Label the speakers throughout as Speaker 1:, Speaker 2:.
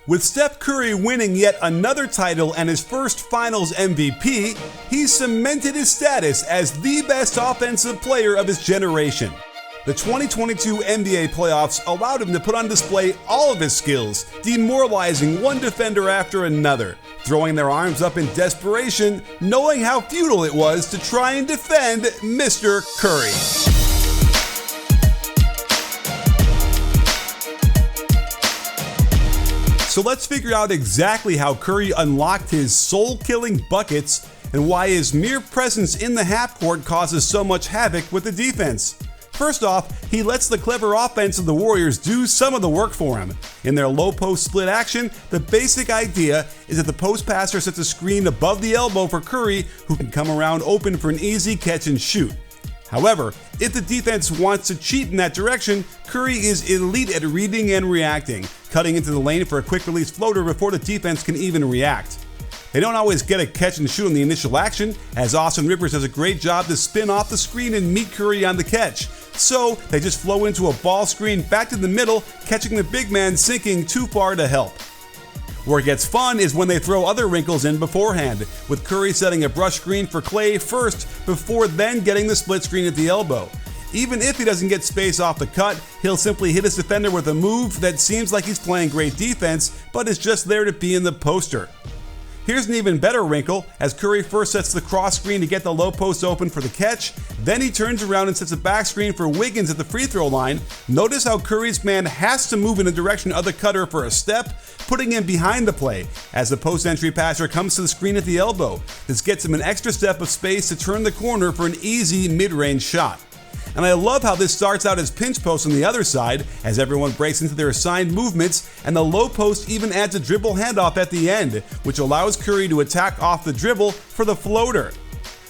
Speaker 1: With Steph Curry winning yet another title and his first Finals MVP, he's cemented his status as the best offensive player of his generation. The 2022 NBA playoffs allowed him to put on display all of his skills, demoralizing one defender after another, throwing their arms up in desperation, knowing how futile it was to try and defend Mr. Curry. So let's figure out exactly how Curry unlocked his soul-killing buckets and why his mere presence in the half court causes so much havoc with the defense. First off, he lets the clever offense of the Warriors do some of the work for him. In their low post split action, the basic idea is that the post passer sets a screen above the elbow for Curry, who can come around open for an easy catch and shoot. However, if the defense wants to cheat in that direction, Curry is elite at reading and reacting, cutting into the lane for a quick release floater before the defense can even react. They don't always get a catch and shoot in the initial action, as Austin Rivers does a great job to spin off the screen and meet Curry on the catch. So they just flow into a ball screen back to the middle, catching the big man sinking too far to help. Where it gets fun is when they throw other wrinkles in beforehand, with Curry setting a brush screen for Klay first before then getting the split screen at the elbow. Even if he doesn't get space off the cut, he'll simply hit his defender with a move that seems like he's playing great defense, but is just there to be in the poster. Here's an even better wrinkle, as Curry first sets the cross screen to get the low post open for the catch, then he turns around and sets a back screen for Wiggins at the free throw line. Notice how Curry's man has to move in the direction of the cutter for a step, putting him behind the play, as the post entry passer comes to the screen at the elbow. This gets him an extra step of space to turn the corner for an easy mid-range shot. And I love how this starts out as pinch post on the other side, as everyone breaks into their assigned movements, and the low post even adds a dribble handoff at the end, which allows Curry to attack off the dribble for the floater.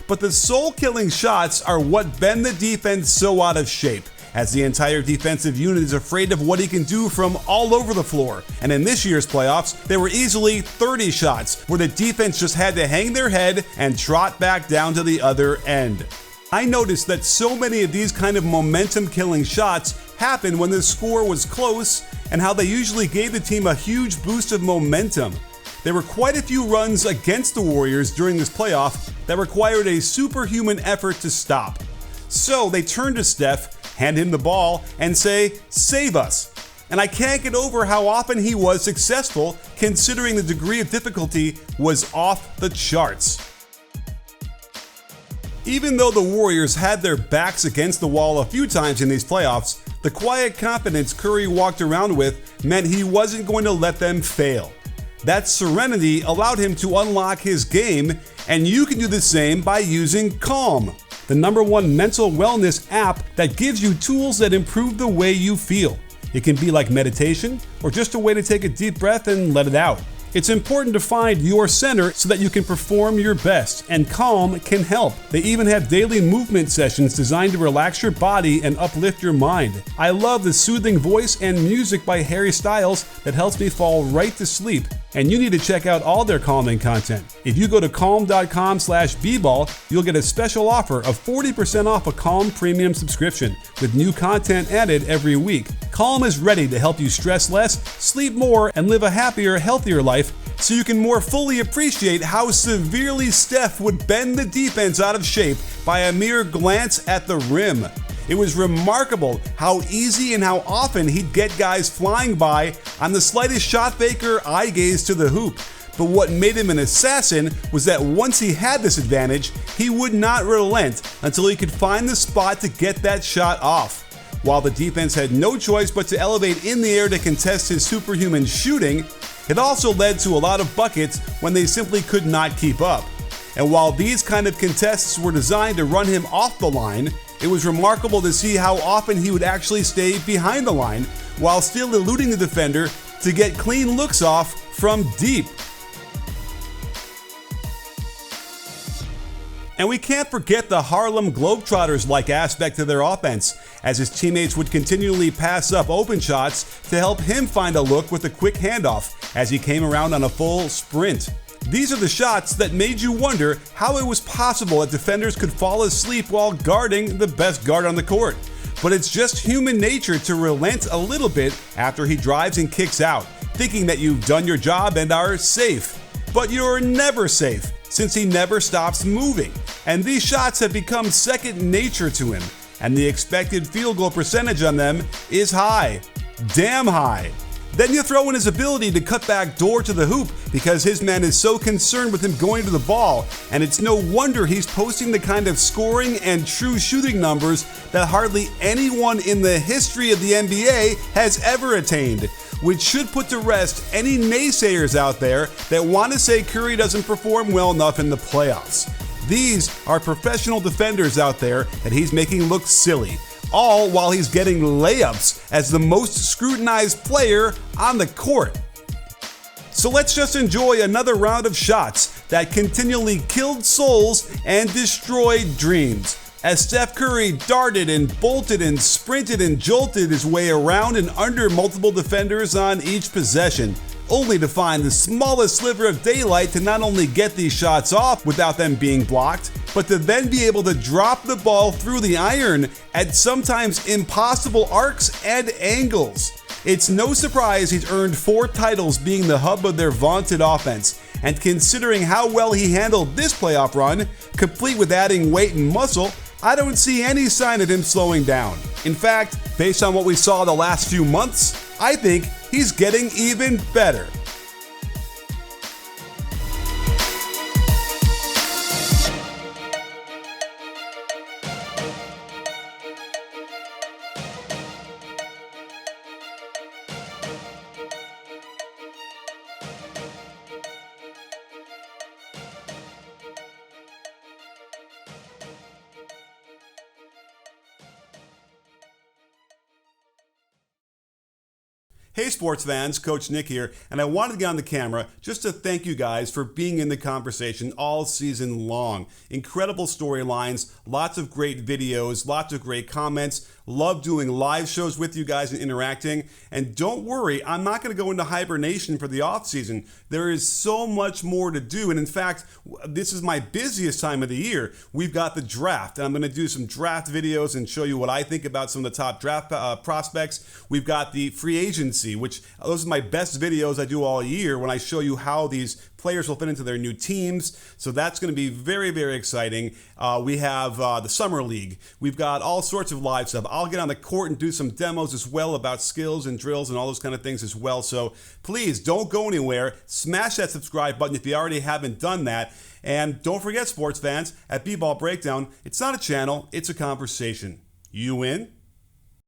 Speaker 1: But the soul-killing shots are what bend the defense so out of shape, as the entire defensive unit is afraid of what he can do from all over the floor. And in this year's playoffs, there were easily 30 shots where the defense just had to hang their head and trot back down to the other end. I noticed that so many of these kind of momentum-killing shots happened when the score was close, and how they usually gave the team a huge boost of momentum. There were quite a few runs against the Warriors during this playoff that required a superhuman effort to stop. So they turn to Steph, hand him the ball, and say, "Save us." And I can't get over how often he was successful, considering the degree of difficulty was off the charts. Even though the Warriors had their backs against the wall a few times in these playoffs, the quiet confidence Curry walked around with meant he wasn't going to let them fail. That serenity allowed him to unlock his game, and you can do the same by using Calm, the #1 mental wellness app that gives you tools that improve the way you feel. It can be like meditation, or just a way to take a deep breath and let it out. It's important to find your center so that you can perform your best, and Calm can help. They even have daily movement sessions designed to relax your body and uplift your mind. I love the soothing voice and music by Harry Styles that helps me fall right to sleep. And you need to check out all their calming content. If you go to calm.com/bball, you'll get a special offer of 40% off a Calm premium subscription with new content added every week. Calm is ready to help you stress less, sleep more, and live a happier, healthier life, so you can more fully appreciate how severely Steph would bend the defense out of shape by a mere glance at the rim. It was remarkable how easy and how often he'd get guys flying by on the slightest shot fake or eye gaze to the hoop. But what made him an assassin was that once he had this advantage, he would not relent until he could find the spot to get that shot off. While the defense had no choice but to elevate in the air to contest his superhuman shooting, it also led to a lot of buckets when they simply could not keep up. And while these kind of contests were designed to run him off the line, it was remarkable to see how often he would actually stay behind the line while still eluding the defender to get clean looks off from deep. And we can't forget the Harlem Globetrotters-like aspect to their offense, as his teammates would continually pass up open shots to help him find a look with a quick handoff as he came around on a full sprint. These are the shots that made you wonder how it was possible that defenders could fall asleep while guarding the best guard on the court. But it's just human nature to relent a little bit after he drives and kicks out, thinking that you've done your job and are safe. But you're never safe, since he never stops moving, and these shots have become second nature to him, and the expected field goal percentage on them is high. Damn high. Then you throw in his ability to cut back door to the hoop because his man is so concerned with him going to the ball, and it's no wonder he's posting the kind of scoring and true shooting numbers that hardly anyone in the history of the NBA has ever attained, which should put to rest any naysayers out there that want to say Curry doesn't perform well enough in the playoffs. These are professional defenders out there that he's making look silly, all while he's getting layups as the most scrutinized player on the court. So let's just enjoy another round of shots that continually killed souls and destroyed dreams, as Steph Curry darted and bolted and sprinted and jolted his way around and under multiple defenders on each possession, only to find the smallest sliver of daylight to not only get these shots off without them being blocked, but to then be able to drop the ball through the iron at sometimes impossible arcs and angles. It's no surprise he's earned 4 titles being the hub of their vaunted offense, and considering how well he handled this playoff run, complete with adding weight and muscle, I don't see any sign of him slowing down. In fact, based on what we saw the last few months, I think he's getting even better. Hey sports fans, Coach Nick here, and I wanted to get on the camera just to thank you guys for being in the conversation all season long. Incredible storylines, lots of great videos, lots of great comments. Love doing live shows with you guys and interacting. And don't worry, I'm not going to go into hibernation for the off season. There is so much more to do, and in fact, this is my busiest time of the year. We've got the draft, and I'm going to do some draft videos and show you what I think about some of the top draft prospects. We've got the free agency, which those are my best videos I do all year when I show you how these players will fit into their new teams. So that's going to be very, very exciting. We have the Summer League. We've got all sorts of live stuff. I'll get on the court and do some demos as well about skills and drills and all those kind of things as well. So please don't go anywhere. Smash that subscribe button if you already haven't done that. And don't forget, sports fans, at B-Ball Breakdown, it's not a channel, it's a conversation. You in?